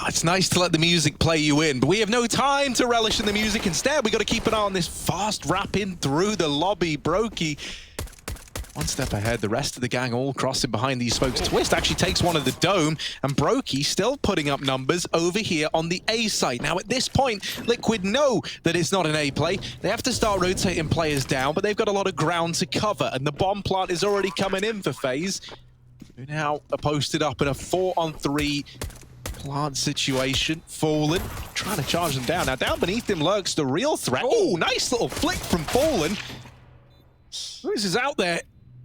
It's nice to let the music play you in, but we have no time to relish in the music. Instead, we got to keep an eye on this fast wrap in through the lobby. Brokey, one step ahead. The rest of the gang all crossing behind these smokes. Twist actually takes one of the dome, and Brokey still putting up numbers over here on the A site. Now, at this point, Liquid know that it's not an A play. They have to start rotating players down, but they've got a lot of ground to cover, and the bomb plant is already coming in for Faze, who now are posted up in a 4-on-3 plant situation. Fallen, trying to charge them down. Now, down beneath him lurks the real threat. Oh, nice little flick from Fallen. This is out there.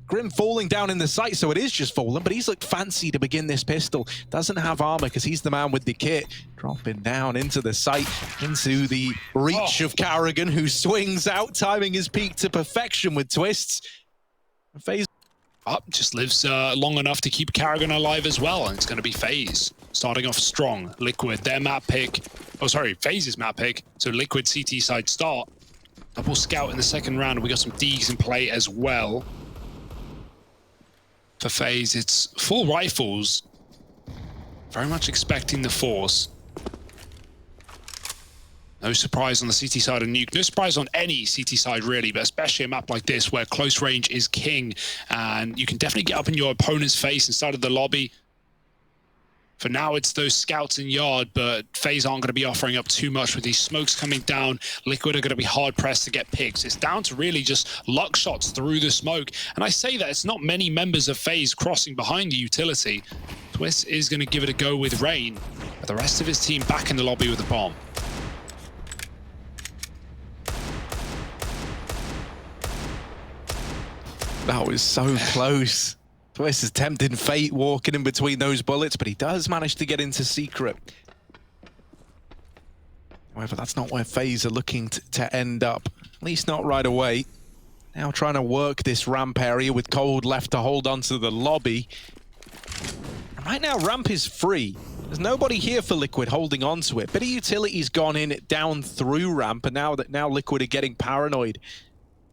Grim falling down in the sight, so it is just Fallen, but he's looked fancy to begin this pistol. Doesn't have armor because he's the man with the kit. Dropping down into the sight, into the reach of Karrigan, who swings out, timing his peak to perfection with twists. Faze just lives long enough to keep Karrigan alive as well, and it's going to be Faze starting off strong. Liquid, their map pick. Oh, sorry, Faze's map pick. So Liquid CT side start. Double scout in the second round. We got some Deegs in play as well. For Faze, it's full rifles. Very much expecting the force. No surprise on the CT side of NUKE. No surprise on any CT side, really, but especially a map like this where close range is king. And you can definitely get up in your opponent's face inside of the lobby. For now, it's those scouts in yard, but Faze aren't going to be offering up too much with these smokes coming down. Liquid are going to be hard-pressed to get picks. It's down to really just luck shots through the smoke. And I say that it's not many members of Faze crossing behind the utility. Twist is going to give it a go with Rain, but the rest of his team back in the lobby with a bomb. That was so close. Twist is tempting fate walking in between those bullets, but he does manage to get into CeRq. However, that's not where Faze are looking to end up, at least not right away. Now trying to work this ramp area with Cold left to hold onto the lobby. And right now, ramp is free. There's nobody here for Liquid holding onto it. Bit of utility's gone in down through ramp, and now Liquid are getting paranoid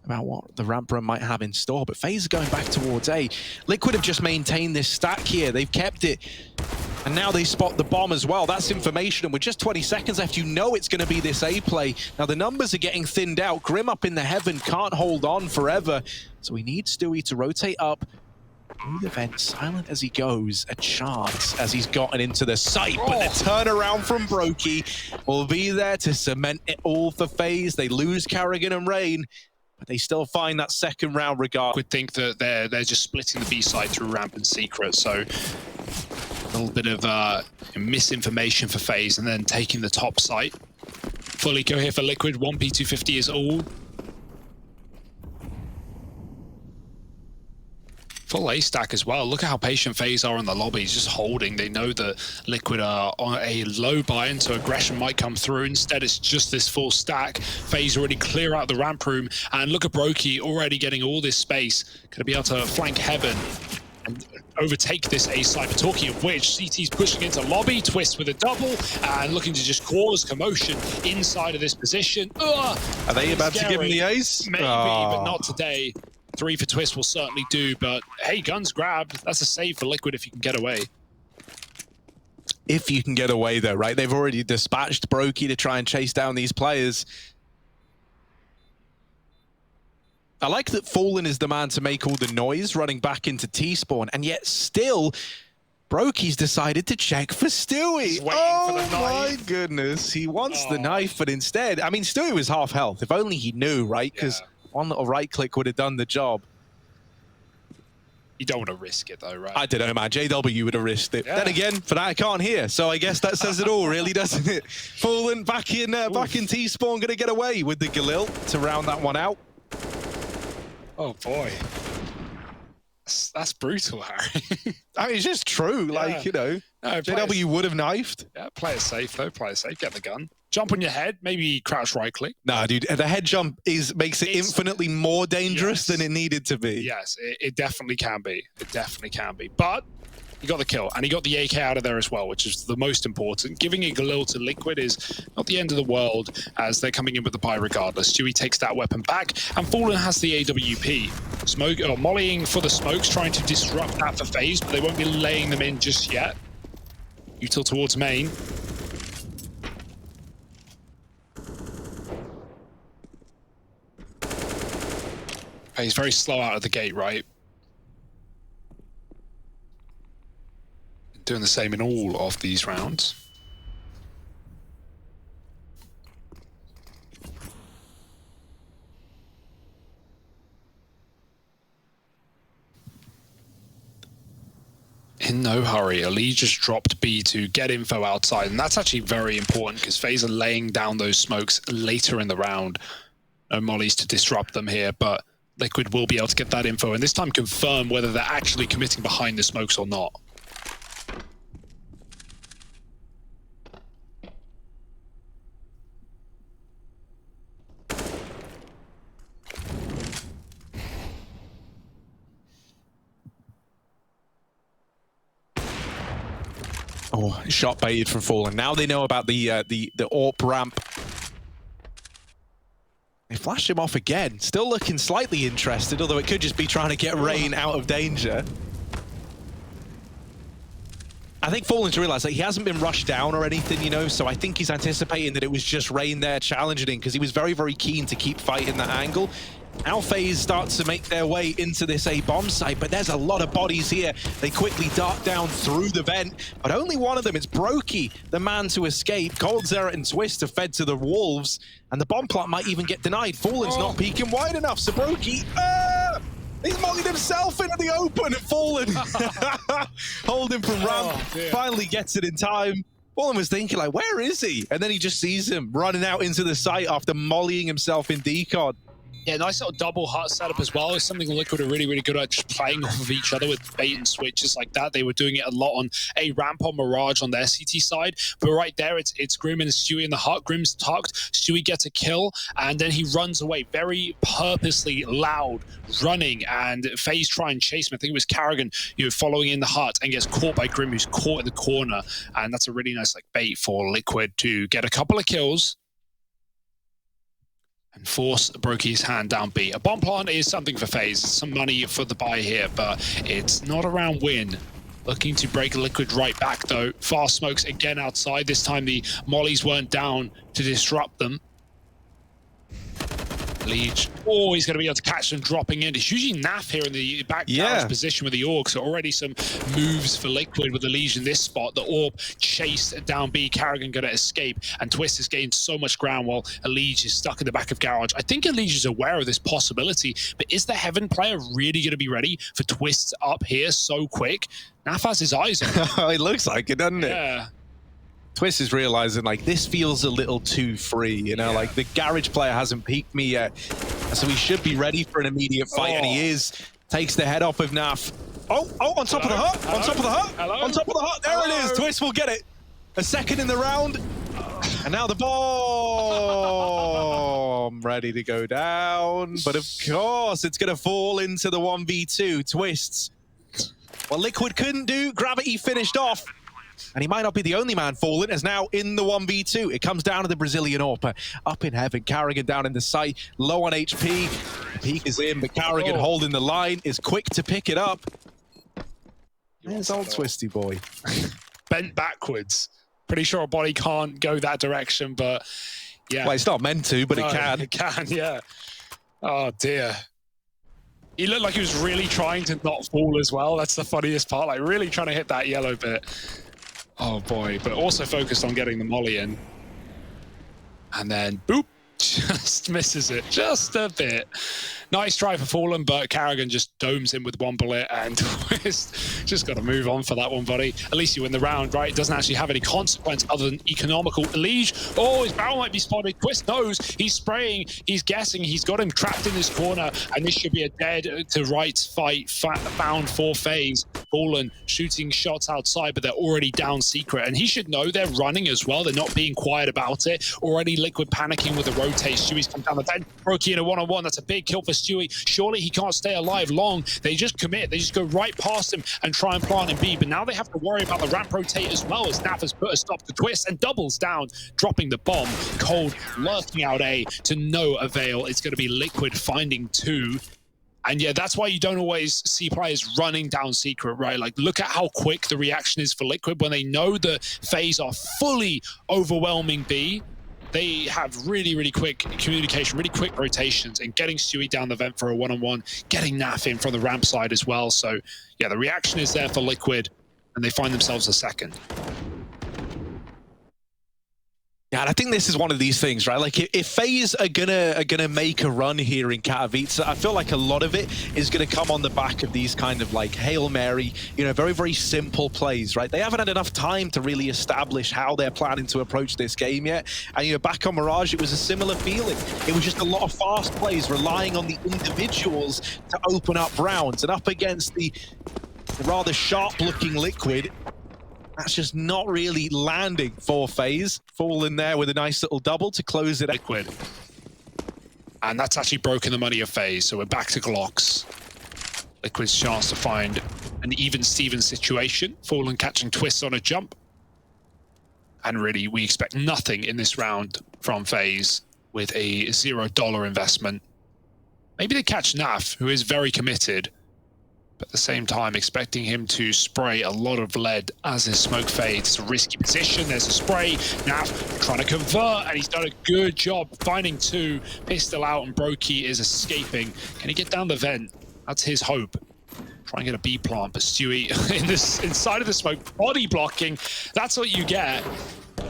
about what the ramp run might have in store, but Faze are going back towards A. Liquid have just maintained this stack here. They've kept it, and now they spot the bomb as well. That's information, and with just 20 seconds left, you know it's going to be this A play. Now, the numbers are getting thinned out. Grim up in the heaven can't hold on forever, so we need Stewie to rotate up through the vent, silent as he goes. A chance as he's gotten into the site, but the turnaround from Brokey will be there to cement it all for Faze. They lose Karrigan and Rain, but they still find that second round regard. Would think that they're just splitting the B side through ramp and secret, so a little bit of misinformation for Faze, and then taking the top site. Fully go here for Liquid. 1P250 is all. Full A stack as well. Look at how patient Faze are in the lobby. He's just holding. They know that Liquid are on a low buy-in, so aggression might come through. Instead, it's just this full stack. Faze already clear out the ramp room. And look at Brokey already getting all this space. Going to be able to flank heaven and overtake this A side. But talking of which, CT's pushing into lobby. Twist with a double and looking to just cause commotion inside of this position. Are they about to give him the ace? Maybe, but not today. 3 for Twist will certainly do, but hey, guns grabbed. That's a save for Liquid if you can get away. If you can get away though, right? They've already dispatched Brokey to try and chase down these players. I like that Fallen is the man to make all the noise running back into T-spawn, and yet still, Brokey's decided to check for Stewie. Oh for the my goodness. He wants the knife, but instead, I mean, Stewie was half health. If only he knew, right? Because one little right click would have done the job. You don't want to risk it though, right? I don't know, man. JW would have risked it. Then again, for that I can't hear, so I guess that says it all, really, doesn't it? Fallen back in T-spawn, gonna get away with the Galil to round that one out. Oh boy, that's brutal, Harry. I mean, it's just true. Like, you know, JW would have knifed. Yeah, play it safe though. Play it safe. Get the gun. Jump on your head, maybe crouch right click. Nah, dude, the head jump makes it infinitely more dangerous than it needed to be. Yes, it definitely can be. It definitely can be. But he got the kill, and he got the AK out of there as well, which is the most important. Giving a Galil to Liquid is not the end of the world, as they're coming in with the buy regardless. Stewie takes that weapon back, and Fallen has the AWP. Smoke, mollying for the smokes, trying to disrupt that for Faze, but they won't be laying them in just yet. Util towards main. He's very slow out of the gate, right? Doing the same in all of these rounds. In no hurry, Ali just dropped B to get info outside, and that's actually very important because Faze are laying down those smokes later in the round. No mollies to disrupt them here, but Liquid will be able to get that info, and this time confirm whether they're actually committing behind the smokes or not. Oh, shot baited from Fallen. Now they know about the AWP ramp. They flashed him off again. Still looking slightly interested, although it could just be trying to get Rain out of danger. I think Fallen's realized that he hasn't been rushed down or anything, you know, so I think he's anticipating that it was just Rain there challenging him because he was very, very keen to keep fighting that angle. Now Faze starts to make their way into this A-bomb site, but there's a lot of bodies here. They quickly dart down through the vent, but only one of them, it's Brokey, the man to escape. coldzera and Twist are fed to the wolves, and the bomb plot might even get denied. Fallen's not peeking wide enough, so Brokey, he's mollied himself into the open, and Fallen holding from ramp, finally gets it in time. Fallen was thinking, like, where is he? And then he just sees him running out into the site after mollying himself in decon. Yeah, nice little double hut setup as well. It's something Liquid are really, really good at, just playing off of each other with bait and switches like that. They were doing it a lot on a ramp on Mirage on their CT side. But right there, it's Grim and Stewie in the hut. Grim's tucked. Stewie gets a kill, and then he runs away. Very purposely loud, running, and Faze try and chase him. I think it was Carrigan, following in the hut, and gets caught by Grim, who's caught in the corner. And that's a really nice bait for Liquid to get a couple of kills and force Brokey's hand down B. A bomb plant is something for Faze. Some money for the buy here, but it's not a round win. Looking to break Liquid right back, though. Fast smokes again outside. This time the mollies weren't down to disrupt them. Leech. Oh, he's going to be able to catch them dropping in. It's usually Naf here in the back position with the Org, so already some moves for Liquid with the Legion in this spot. The Orb chased down B. Carrigan going to escape, and Twist has gained so much ground while Elige is stuck in the back of Garage. I think Elige is aware of this possibility, but is the Heaven player really going to be ready for Twist up here so quick? Naf has his eyes on. It looks like it, doesn't it? Yeah. Twist is realizing, like, this feels a little too free, you know, like the Garage player hasn't peeked me yet, so he should be ready for an immediate fight, and he is. Takes the head off of Naf. Oh, on top of the hut, on top of the hut, on top of the hut, there it is, Twist will get it. A second in the round, and now the bomb ready to go down, but of course it's gonna fall into the 1v2. Twists, what Liquid couldn't do, Gravity finished off. And he might not be the only man fallen, as now in the 1v2. It comes down to the Brazilian AWP. Up in heaven, Carrigan down in the site, low on HP. The peak is in, but Carrigan holding the line, is quick to pick it up. There's old Twisty boy. Bent backwards. Pretty sure a body can't go that direction, but yeah. Well, it's not meant to, but it can. It can, yeah. Oh, dear. He looked like he was really trying to not fall as well. That's the funniest part, like really trying to hit that yellow bit. Oh boy, but also focused on getting the molly in. And then, boop, just misses it just a bit. Nice try for Fallen, but Carrigan just domes him with one bullet, and Twist just got to move on for that one, buddy. At least you win the round, right? It doesn't actually have any consequence other than economical. Elige, oh, his barrel might be spotted. Twist knows, he's spraying, he's guessing, he's got him trapped in this corner, and this should be a dead to rights fight found for Faze. Fallen shooting shots outside, but they're already down secret, and he should know they're running as well. They're not being quiet about it. Already Liquid panicking with the rotate. Stewie's come down the vent. Brokey in a one-on-one. That's a big kill for Stewie. Surely he can't stay alive long. They just commit. They just go right past him and try and plant in B. But now they have to worry about the ramp rotate as well, as Naf has put a stop to Twist and doubles down, dropping the bomb. Cold lurking out A to no avail. It's going to be Liquid finding two. And yeah, that's why you don't always see players running down secret, right? Like, look at how quick the reaction is for Liquid when they know the Faze are fully overwhelming B. they have really quick communication, really quick rotations, and getting Stewie down the vent for a one-on-one, getting Naf in from the ramp side as well. So yeah, the reaction is there for Liquid, and they find themselves a second. Yeah, and I think this is one of these things, right? Like, if FaZe are gonna make a run here in Katowice, I feel like a lot of it is gonna come on the back of these kind of like Hail Mary, you know, very simple plays, right? They haven't had enough time to really establish how they're planning to approach this game yet. And you know, back on Mirage, it was a similar feeling. It was just a lot of fast plays, relying on the individuals to open up rounds, and up against the rather sharp-looking Liquid. That's just not really landing for FaZe. Fall in there with a nice little double to close it. Liquid. And that's actually broken the money of FaZe, so we're back to Glocks. Liquid's chance to find an even Steven situation. Fallen catching twists on a jump. And really, we expect nothing in this round from FaZe with a $0 investment. Maybe they catch Naf, who is very committed, but at the same time, expecting him to spray a lot of lead as his smoke fades. It's a risky position. There's a spray. Naf trying to convert, and he's done a good job finding two. Pistol out, and Brokey is escaping. Can he get down the vent? That's his hope. Try and get a B plant, but Stewie inside of the smoke, body blocking. That's what you get.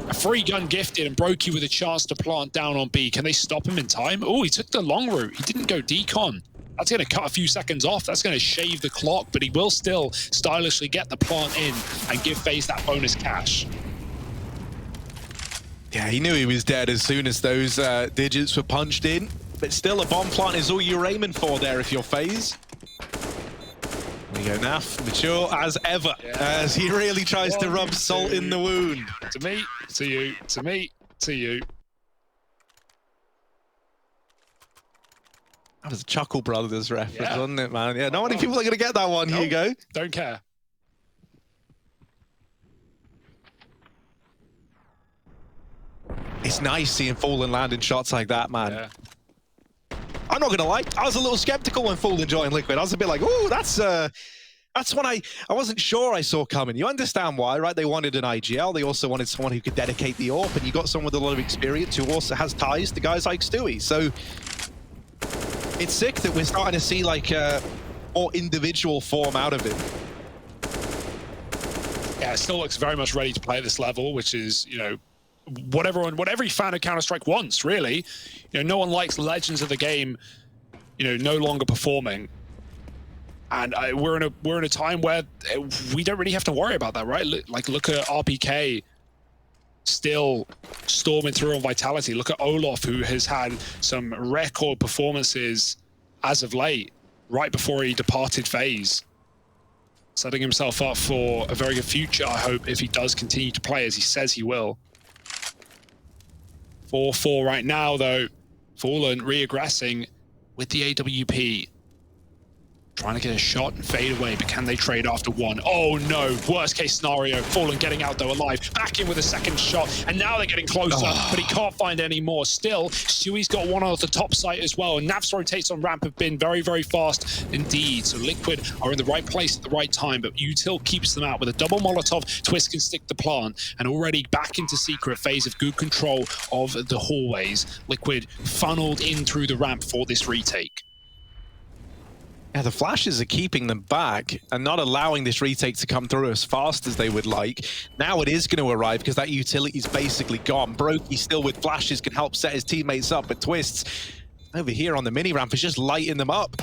A free gun gifted, and Brokey with a chance to plant down on B. Can they stop him in time? Oh, he took the long route. He didn't go decon. That's going to cut a few seconds off. That's going to shave the clock, but he will still stylishly get the plant in and give FaZe that bonus cash. Yeah, he knew he was dead as soon as those digits were punched in, but still a bomb plant is all you're aiming for there if you're FaZe. There you go, Naf, mature as ever, as he really tries to rub salt in the wound. To me, to you, to me, to you. That was a Chuckle Brothers reference, wasn't it, man? Yeah, not many people are going to get that one. Nope. Here you go. Don't care. It's nice seeing Fallen landing shots like that, man. Yeah. I'm not going to lie. I was a little skeptical when Fallen joined Liquid. I was a bit like, oh, that's one I wasn't sure I saw coming. You understand why, right? They wanted an IGL. They also wanted someone who could dedicate the AWP, and you got someone with a lot of experience who also has ties to guys like Stewie. So it's sick that we're starting to see like more individual form out of him. Yeah, it still looks very much ready to play at this level, which is, you know, what every fan of Counter-Strike wants, really. You know, no one likes legends of the game, you know, no longer performing. And we're in a time where we don't really have to worry about that, right? Like, look at RPK still storming through on Vitality. Look at Olof, who has had some record performances as of late, right before he departed FaZe. Setting himself up for a very good future, I hope, if he does continue to play as he says he will. 4-4 right now, though. Fallen re-aggressing with the AWP. Trying to get a shot and fade away, but can they trade after one? Oh no, worst case scenario. Fallen getting out though alive. Back in with a second shot, and now they're getting closer, but he can't find any more. Still, Stewie's got one on the top site as well, and Nav's rotates on ramp have been very fast indeed. So Liquid are in the right place at the right time, but Util keeps them out with a double Molotov. Twist can stick the plant, and already back into CeRq. FaZe have good control of the hallways. Liquid funneled in through the ramp for this retake. Yeah, the flashes are keeping them back and not allowing this retake to come through as fast as they would like. Now it is going to arrive because that utility's basically gone. Brokey still with flashes can help set his teammates up, but Twists over here on the mini ramp is just lighting them up.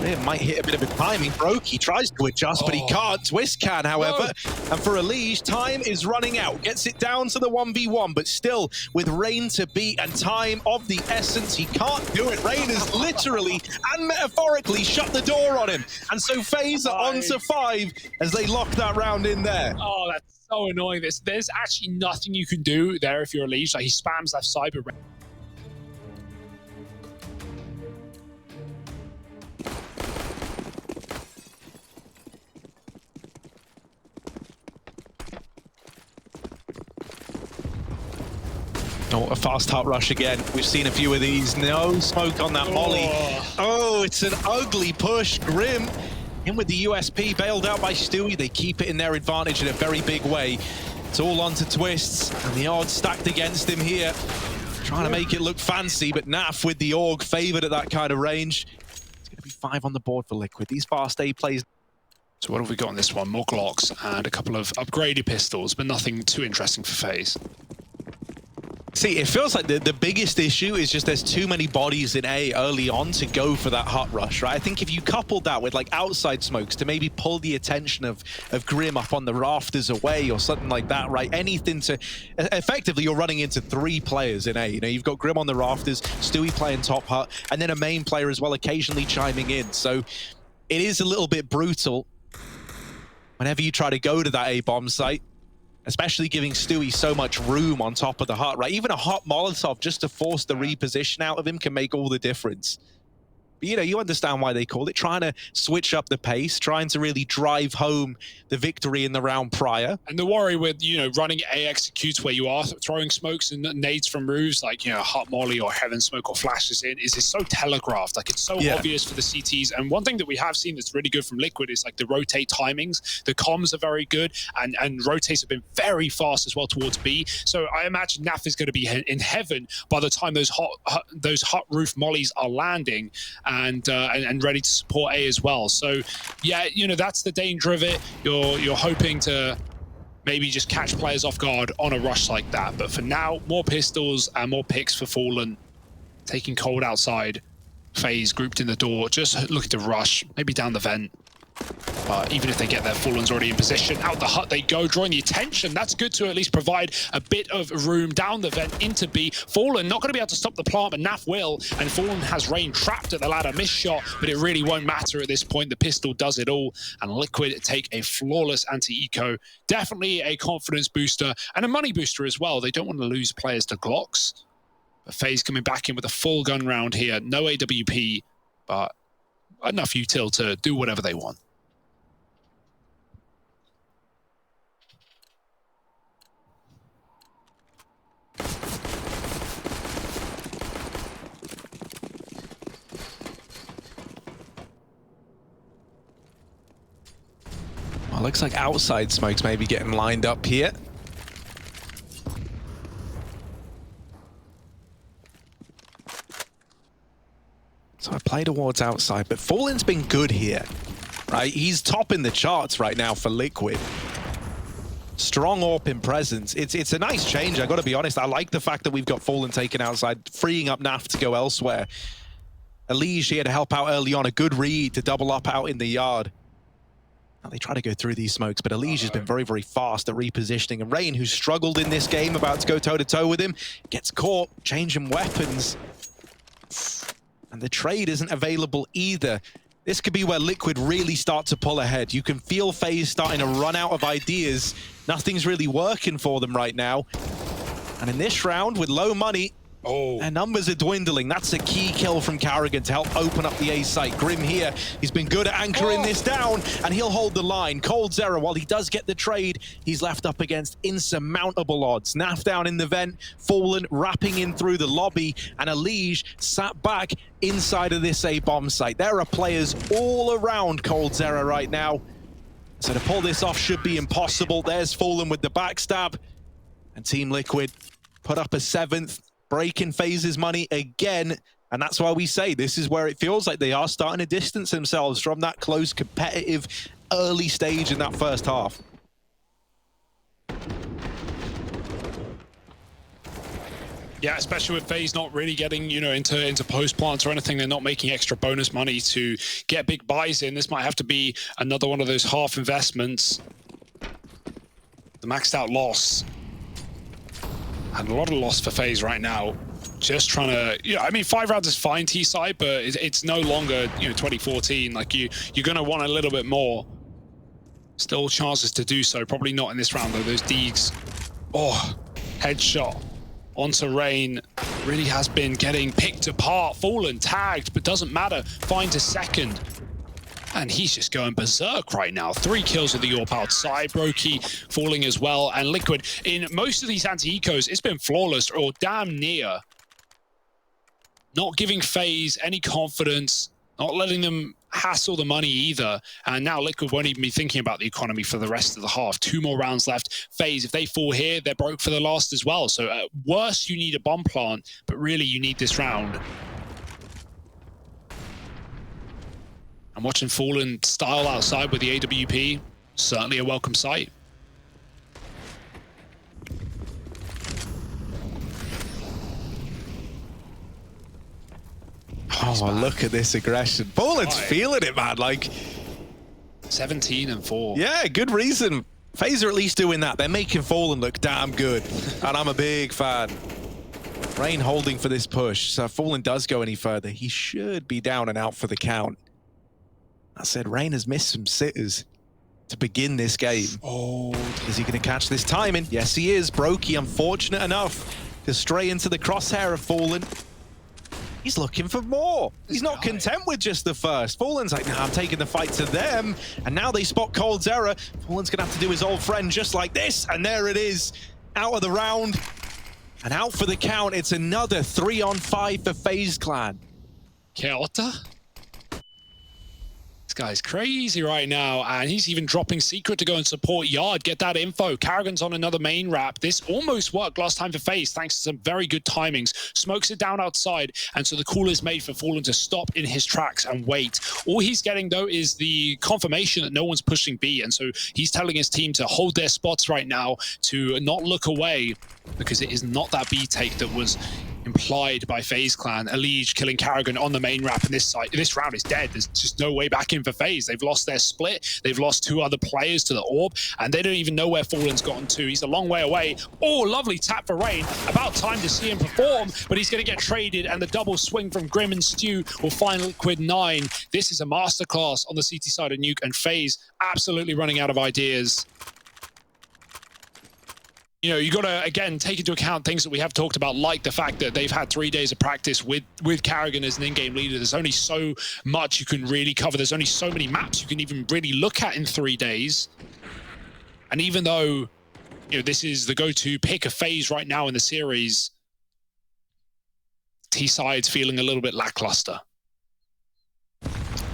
It might hit a bit of a timing. Brokey tries to adjust, but he can't. Twist can, however. And for Elige, time is running out. Gets it down to the 1v1, but still with Rain to beat and time of the essence, he can't do it. Rain has literally and metaphorically shut the door on him. And so FaZe are on to 5 as they lock that round in there. Oh, that's so annoying. There's actually nothing you can do there if you're Elige. Like, he spams that cyber. Oh, a fast hot rush again. We've seen a few of these. No smoke on that molly. Oh, it's an ugly push. Grim in with the USP, bailed out by Stewie. They keep it in their advantage in a very big way. It's all on to Twists, and the odds stacked against him here. Trying to make it look fancy, but Naf with the AUG favored at that kind of range. It's going to be 5 on the board for Liquid. These fast A plays. So what have we got on this one? More Glocks and a couple of upgraded pistols, but nothing too interesting for Faze. See, it feels like the biggest issue is just there's too many bodies in A early on to go for that hot rush, right? I think if you coupled that with like outside smokes to maybe pull the attention of Grim up on the rafters away or something like that, right? Anything to... Effectively, you're running into 3 players in A. You know, you've got Grim on the rafters, Stewie playing top hut, and then a main player as well occasionally chiming in. So it is a little bit brutal whenever you try to go to that A bomb site, especially giving Stewie so much room on top of the hut, right? Even a hot Molotov just to force the reposition out of him can make all the difference. But, you know, you understand why they call it, trying to switch up the pace, trying to really drive home the victory in the round prior. And the worry with, you know, running A executes where you are throwing smokes and nades from roofs, like, you know, hot molly or heaven smoke or flashes in, is it's so telegraphed. Like, it's so obvious for the CTs. And one thing that we have seen that's really good from Liquid is like the rotate timings. The comms are very good, and rotates have been very fast as well towards B. So I imagine Naf is going to be in heaven by the time those hot roof mollies are landing. And ready to support A as well. So yeah, you know, that's the danger of it. You're hoping to maybe just catch players off guard on a rush like that. But for now, more pistols and more picks for Fallen. Taking cold outside. Faze grouped in the door, just looking to rush, maybe down the vent. But even if they get there, Fallen's already in position. Out the hut they go, drawing the attention. That's good to at least provide a bit of room down the vent into B. Fallen not going to be able to stop the plant, but Naf will. And Fallen has Rain trapped at the ladder, missed shot, but it really won't matter at this point. The pistol does it all. And Liquid take a flawless anti-eco. Definitely a confidence booster and a money booster as well. They don't want to lose players to Glocks. But Faze coming back in with a full gun round here. No AWP, but enough util to do whatever they want. Well, looks like outside smokes maybe getting lined up here. So I play towards outside, but Fallen's been good here, right? He's topping the charts right now for Liquid. Strong AWP in presence. It's a nice change, I gotta be honest. I like the fact that we've got Fallen taken outside, freeing up Naf to go elsewhere. Elige here to help out early on, a good read to double up out in the yard. Now they try to go through these smokes, but Elige has been very, very fast at repositioning. And Rain, who's struggled in this game, about to go toe-to-toe with him, gets caught, changing weapons. And the trade isn't available either. This could be where Liquid really start to pull ahead. You can feel Faze starting to run out of ideas. Nothing's really working for them right now. And in this round, with low money, their numbers are dwindling. That's a key kill from Karrigan to help open up the A site. Grim here, he's been good at anchoring this down, and he'll hold the line. coldzera, while he does get the trade, he's left up against insurmountable odds. Naf down in the vent, Fallen wrapping in through the lobby, and Elige sat back inside of this A bomb site. There are players all around coldzera right now. So to pull this off should be impossible. There's Fallen with the backstab, and Team Liquid put up a 7th. Breaking Faze's money again, and that's why we say this is where it feels like they are starting to distance themselves from that close, competitive, early stage in that first half. Yeah, especially with Faze not really getting, you know, into post plants or anything. They're not making extra bonus money to get big buys in. This might have to be another one of those half investments. The maxed out loss. And a lot of loss for Faze right now. Just trying to, you know, I mean, 5 rounds is fine T-side, but it's no longer, you know, 2014. Like you're going to want a little bit more. Still chances to do so. Probably not in this round though. Those Deegs. Oh, headshot onto Rain. Really has been getting picked apart. Fallen, tagged, but doesn't matter. Finds a second. And he's just going berserk right now. 3 kills with the AWP outside. Brokey falling as well. And Liquid, in most of these anti-ecos, it's been flawless or damn near. Not giving Faze any confidence. Not letting them hassle the money either. And now Liquid won't even be thinking about the economy for the rest of the half. 2 more rounds left. Faze, if they fall here, they're broke for the last as well. So at worst, you need a bomb plant, but really you need this round. I'm watching Fallen style outside with the AWP. Certainly a welcome sight. Oh, look at this aggression. Fallen's feeling it, man. Like 17 and 4. Yeah, good reason. FaZe are at least doing that. They're making Fallen look damn good. And I'm a big fan. Rain holding for this push. So if Fallen does go any further, he should be down and out for the count. I said Rain has missed some sitters to begin this game. Oh, is he going to catch this timing? Yes, he is. Brokey, unfortunate enough to stray into the crosshair of Fallen. He's looking for more. He's not content with just the first. Fallen's like, nah, I'm taking the fight to them. And now they spot coldzera. Fallen's going to have to do his old friend just like this. And there it is. Out of the round. And out for the count. It's another 3-on-5 for Faze Clan. CeRq? This guy's crazy right now, and he's even dropping CeRq to go and support Yard, get that info. Karrigan's on another main wrap. This almost worked last time for FaZe, thanks to some very good timings. Smokes it down outside, and so the call is made for Fallen to stop in his tracks and wait. All he's getting, though, is the confirmation that no one's pushing B, and so he's telling his team to hold their spots right now, to not look away, because it is not that B take that was implied by Faze Clan. Elige killing Karrigan on the main wrap, and this round is dead. There's just no way back in for FaZe. They've lost their split. They've lost 2 other players to the orb, and they don't even know where Fallen's gotten to. He's a long way away. Oh, lovely tap for Rain. About time to see him perform, but he's going to get traded, and the double swing from Grim and Stew will find Liquid 9. This is a masterclass on the CT side of NUKE, and FaZe absolutely running out of ideas. You know, you got to, again, take into account things that we have talked about, like the fact that they've had 3 days of practice with Karrigan as an in-game leader. There's only so much you can really cover. There's only so many maps you can even really look at in 3 days. And even though, you know, this is the go-to pick of FaZe right now in the series, T-side's feeling a little bit lackluster.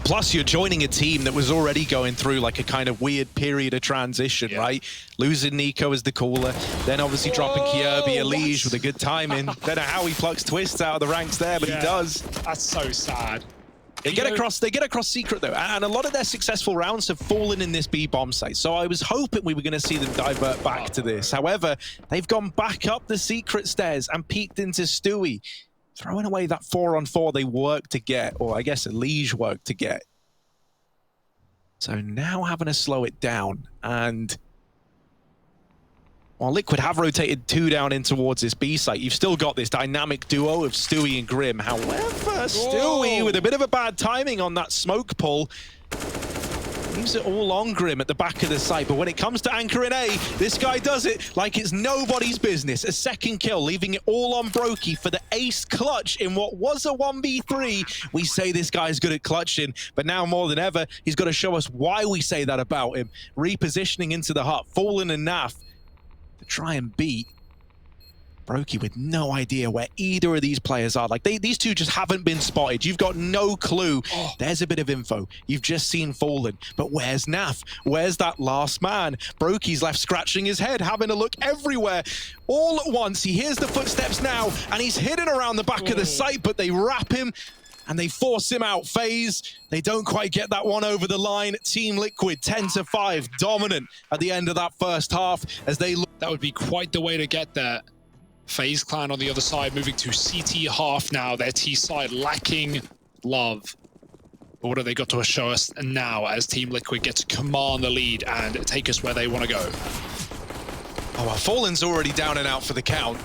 Plus, you're joining a team that was already going through like a kind of weird period of transition, right? Losing niko as the caller, then obviously dropping Kjerby, Elige with a good timing. Don't know how he plucks twists out of the ranks there, but he does. That's so sad. They get across CeRq though, and a lot of their successful rounds have fallen in this B bomb site. So I was hoping we were going to see them divert back to this. However, they've gone back up the CeRq stairs and peeked into Stewie, throwing away that 4-on-4 they worked to get, or I guess Elige worked to get. So now having to slow it down, and while Liquid have rotated 2 down in towards this B site, you've still got this dynamic duo of Stewie and Grim. However, Stewie with a bit of a bad timing on that smoke pull. Leaves it all on Grim at the back of the site, but when it comes to anchoring A, this guy does it like it's nobody's business. A second kill, leaving it all on Brokey for the ace clutch in what was a 1v3. We say this guy's good at clutching, but now more than ever, he's got to show us why we say that about him. Repositioning into the hut, Fallen and Naf to try and beat Brokey with no idea where either of these players are. Like, these two just haven't been spotted. You've got no clue. There's a bit of info. You've just seen Fallen. But where's Naf? Where's that last man? Brokey's left scratching his head, having a look everywhere. All at once, he hears the footsteps now, and he's hidden around the back of the site, but they wrap him, and they force him out. FaZe, they don't quite get that one over the line. Team Liquid, 10-5, dominant at the end of that first half as they look. That would be quite the way to get there. Faze Clan on the other side, moving to CT half now. Their T side lacking love. But what have they got to show us now as Team Liquid get to command the lead and take us where they want to go? Oh, well, Fallen's already down and out for the count.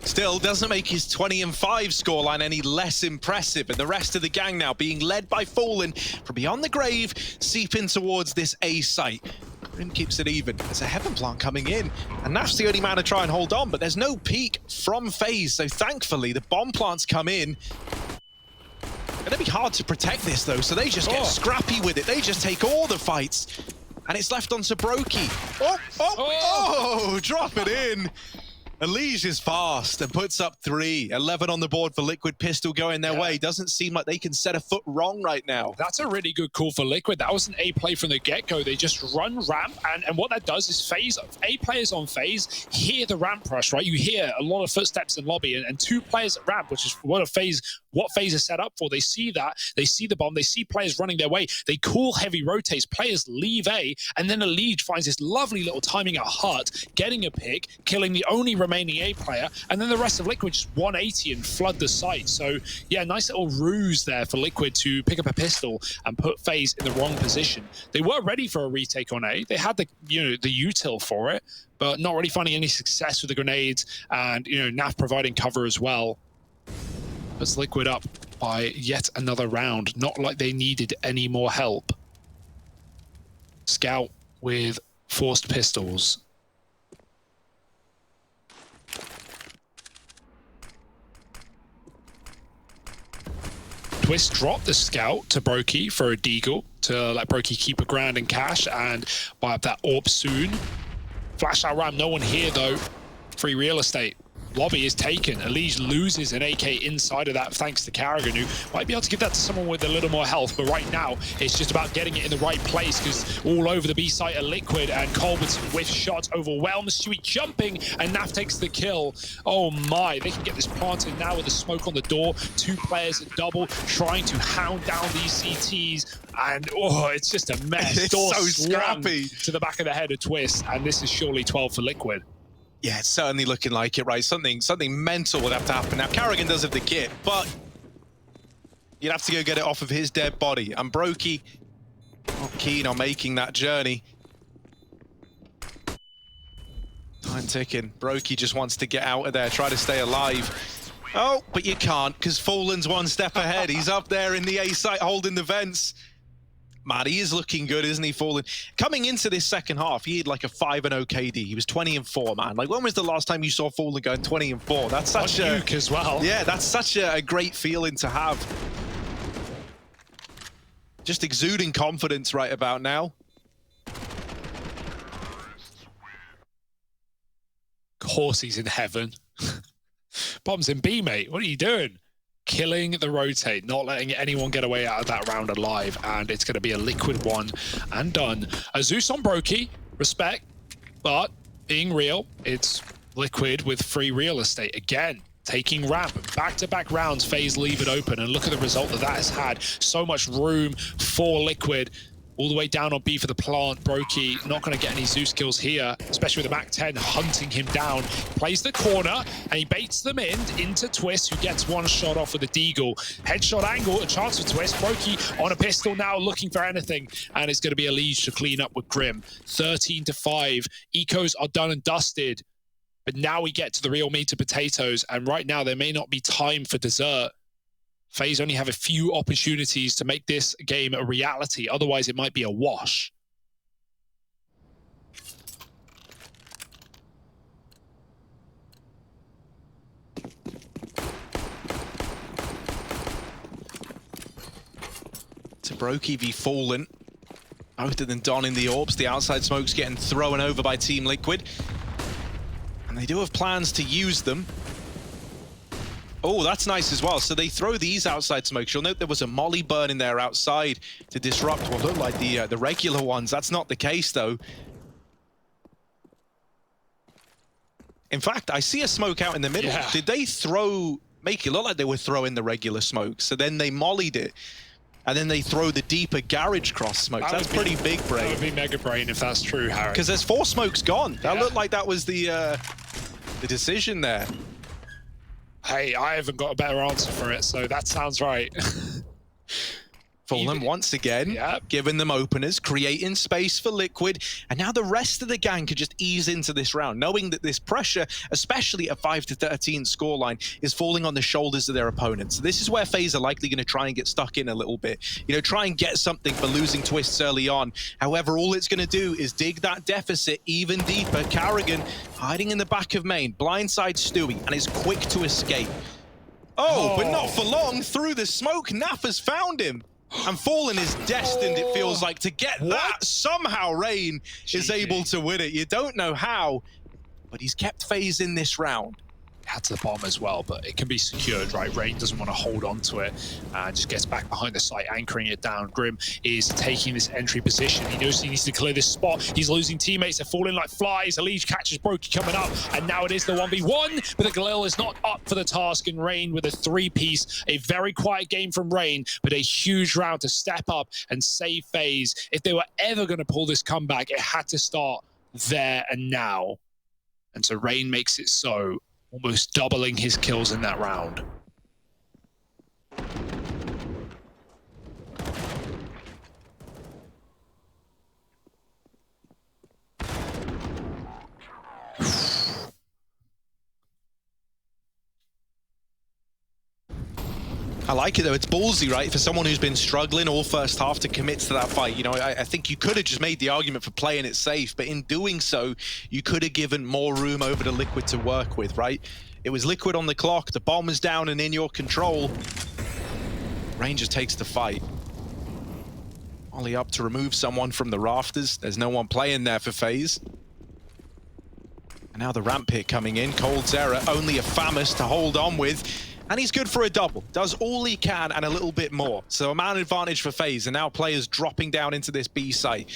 Still doesn't make his 20-5 scoreline any less impressive, and the rest of the gang now being led by Fallen from beyond the grave, seeping towards this A site. Grim keeps it even. There's a heaven plant coming in, and Naf's the only man to try and hold on, but there's no peek from FaZe, so thankfully the bomb plants come in. Gonna be hard to protect this though, so they just get scrappy with it. They just take all the fights, and it's left on to Brokey. Drop it in. Elige is fast and puts up 3. 11 on the board for Liquid. Pistol going their way. Doesn't seem like they can set a foot wrong right now. That's a really good call for Liquid. That was an A play from the get-go. They just run ramp, and what that does is Faze, A players on Faze hear the ramp rush, right? You hear a lot of footsteps in lobby, and 2 players at ramp, which is what Faze is set up for. They see that, they see the bomb, they see players running their way. They call heavy rotates, players leave A, and then Elige finds this lovely little timing at Hut, getting a pick, killing the only remaining A player, and then the rest of Liquid just 180 and flood the site. So yeah, nice little ruse there for Liquid to pick up a pistol and put Faze in the wrong position. They were ready for a retake on A. They had the the util for it, but not really finding any success with the grenades, and NAF providing cover as well. Puts Liquid up by yet another round. Not like they needed any more help. Scout with forced pistols. Twist dropped the Scout to Brokey for a deagle to let Brokey keep a grand in cash and buy up that AWP soon. Flash out ram, no one here though. Free real estate. Lobby is taken. Elige loses an AK inside of that thanks to Karrigan, who might be able to give that to someone with a little more health, but right now it's just about getting it in the right place, because all over the B site are Liquid, and Cole with some whiff shots overwhelms Stewie jumping, and NAF takes the kill. Oh my, they can get this planted now with the smoke on the door. 2 players at double trying to hound down these CTs, and oh, it's just a mess. It's Door so slammed scrappy to the back of the head of Twist, and this is surely 12 for Liquid. Yeah, it's certainly looking like it, right? Something mental would have to happen. Now, Karrigan does have the kit, but you'd have to go get it off of his dead body. And Brokey not keen on making that journey. Time ticking. Brokey just wants to get out of there, try to stay alive. Oh, but you can't, because Fallen's 1 step ahead. He's up there in the A site holding the vents. Man, he is looking good, isn't he, Fallen? Coming into this second half, he had like a 5-0 KD. He was 20-4, man. Like, when was the last time you saw Fallen going 20-4? That's such a NUKE as well. Yeah, that's such a great feeling to have. Just exuding confidence right about now. Of course he's in heaven. Bomb's in B, mate. What are you doing? Killing the rotate, not letting anyone get away out of that round alive, and it's going to be a Liquid 1 and done. A Zeus on Brokey, respect, but being real, it's Liquid with free real estate again. Taking ramp, back-to-back rounds, Faze leave it open, and look at the result that has had. So much room for Liquid. All the way down on B for the plant. Brokey not going to get any Zeus kills here, especially with the MAC-10 hunting him down. Plays the corner, and he baits them into Twist, who gets 1 shot off with a deagle. Headshot angle, a chance for Twist. Brokey on a pistol now, looking for anything, and it's going to be Elige to clean up with Grim. 13-5. Ecos are done and dusted, but now we get to the real meat and potatoes, and right now there may not be time for dessert. Faze only have a few opportunities to make this game a reality. Otherwise, it might be a wash. To Brokey v Fallen. Both of them donning the AWPs. The outside smoke's getting thrown over by Team Liquid. And they do have plans to use them. Oh, that's nice as well. So they throw these outside smokes. You'll note there was a molly burn in there outside to disrupt what looked like the regular ones. That's not the case, though. In fact, I see a smoke out in the middle. Yeah. Did they make it look like they were throwing the regular smoke? So then they mollied it, and then they throw the deeper garage cross smokes. That's pretty big brain. That would be mega brain if that's true, Harry. Because there's 4 smokes gone. That looked like that was the decision there. Hey, I haven't got a better answer for it, so that sounds right. Fallen once again, giving them openers, creating space for Liquid, and now the rest of the gang could just ease into this round, knowing that this pressure, especially a 5-13 scoreline, is falling on the shoulders of their opponents. So this is where FaZe are likely going to try and get stuck in a little bit. You know, try and get something for losing Twists early on. However, all it's going to do is dig that deficit even deeper. Karrigan hiding in the back of main, blindside Stewie, and is quick to escape. Oh, but not for long. Through the smoke, NAF has found him. And Fallen is destined, it feels like, to get that. Somehow Rain is able to win it. You don't know how. but he's kept Faze in this round. Had to the bomb as well, but it can be secured, right? Rain doesn't want to hold on to it and just gets back behind the site, anchoring it down. Grim is taking this entry position. He knows he needs to clear this spot. He's losing teammates. They're falling like flies. Aleksib catches Brokey coming up, and now it is the 1v1, but the Galil is not up for the task, and Rain with a 3-piece. A very quiet game from Rain, but a huge round to step up and save Faze. If they were ever going to pull this comeback, it had to start there and now. And so Rain makes it so, almost doubling his kills in that round. I like it though, it's ballsy, right? For someone who's been struggling all first half to commit to that fight. You know, I think you could have just made the argument for playing it safe, but in doing so, you could have given more room over to Liquid to work with, right? It was Liquid on the clock, the bomb was down and in your control. Rangers takes the fight. Ollie up to remove someone from the rafters. There's no one playing there for Faze. And now the ramp hit coming in. coldzera, only a Famus to hold on with. And he's good for a double. Does all he can and a little bit more. So a man advantage for Faze, and now players dropping down into this B site.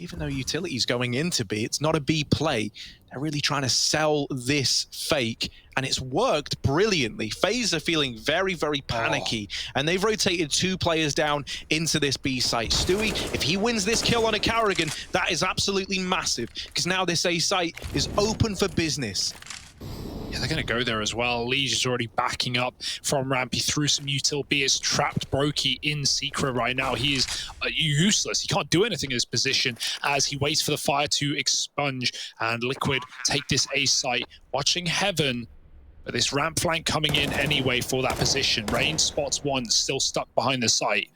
Even though utility's going into B, it's not a B play. They're really trying to sell this fake, and it's worked brilliantly. Faze are feeling very, very panicky, and they've rotated 2 players down into this B site. Stewie, if he wins this kill on a Karrigan, that is absolutely massive, because now this A site is open for business. Yeah, they're going to go there as well. Liege is already backing up from ramp. He threw some util B. Has trapped Brokey in secret right now. He is useless. He can't do anything in this position as he waits for the fire to expunge, and Liquid take this A site. Watching Heaven, but this ramp flank coming in anyway for that position. Rain spots one, still stuck behind the site.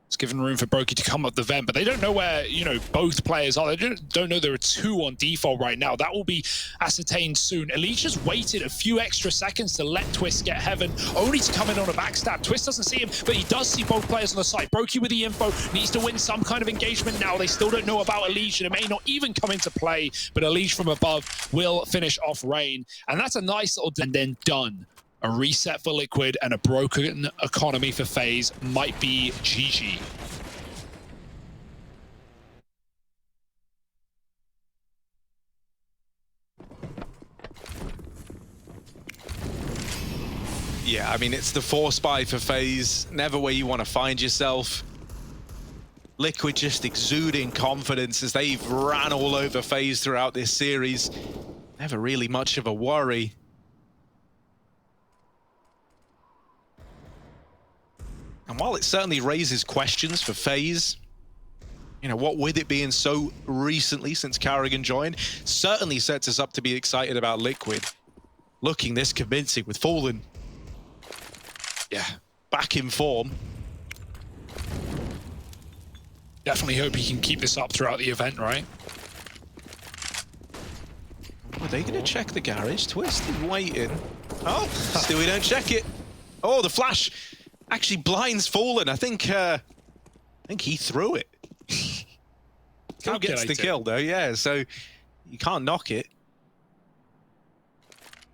It's given room for Brokey to come up the vent, but they don't know where, you know, both players are. They don't know there are 2 on default right now. That will be ascertained soon. Aleksib just waited a few extra seconds to let Twist get Heaven, only to come in on a backstab. Twist doesn't see him, but he does see both players on the site. Brokey with the info, needs to win some kind of engagement now. They still don't know about Aleksib, and it may not even come into play, but Aleksib from above will finish off Rain. And that's a nice little, and then done. A reset for Liquid and a broken economy for Faze might be GG. Yeah, I mean, it's the force buy for Faze. Never where you want to find yourself. Liquid just exuding confidence as they've ran all over Faze throughout this series. Never really much of a worry. And while it certainly raises questions for Faze, you know, what with it being so recently since Karrigan joined, certainly sets us up to be excited about Liquid. Looking this convincing with Fallen. Yeah, back in form. Definitely hope he can keep this up throughout the event, right? Are they going to check the garage? Twist is waiting. Oh, still we don't check it. Oh, the flash actually blinds Fallen. I think he threw it. Still gets the kill though, yeah. So you can't knock it.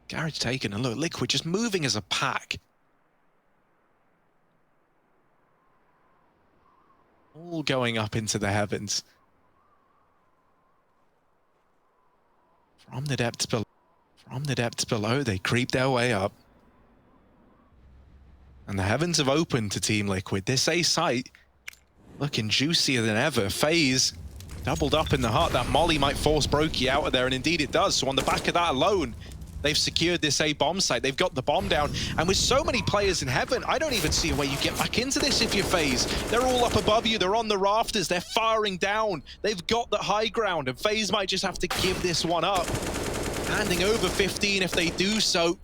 Garage taken, and look, Liquid just moving as a pack. All going up into the heavens. From the depths below, they creep their way up. And the heavens have opened to Team Liquid. This A site looking juicier than ever. Faze doubled up in the heart. That molly might force Brokey out of there, and indeed it does. So on the back of that alone, they've secured this A bomb site. They've got the bomb down. And with so many players in heaven, I don't even see a way you get back into this if you're Faze. They're all up above you. They're on the rafters. They're firing down. They've got the high ground, and Faze might just have to give this one up. Handing over 15 if they do so.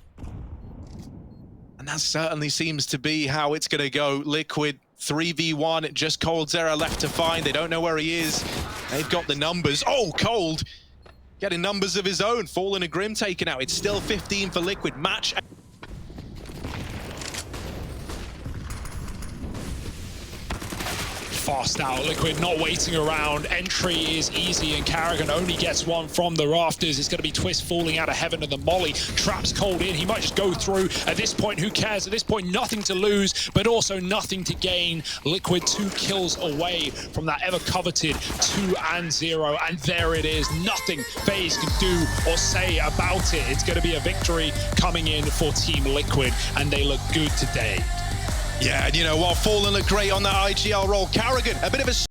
And that certainly seems to be how it's going to go. Liquid 3v1, just coldzera left to find. They don't know where he is. They've got the numbers. Oh, Cold getting numbers of his own. Fallen and Grim taken out. It's still 15 for Liquid. Match. fast out. Liquid not waiting around. Entry is easy, and Karrigan only gets one from the rafters. It's going to be Twist falling out of heaven, and the molly traps Cold in. He might just go through. At this point, who cares? At this point, nothing to lose, but also nothing to gain. Liquid 2 kills away from that ever-coveted 2-0, and there it is. Nothing Faze can do or say about it. It's going to be a victory coming in for Team Liquid, and they look good today. Yeah, and you know what? Fallen looked great on that IGL roll. Karrigan, a bit of a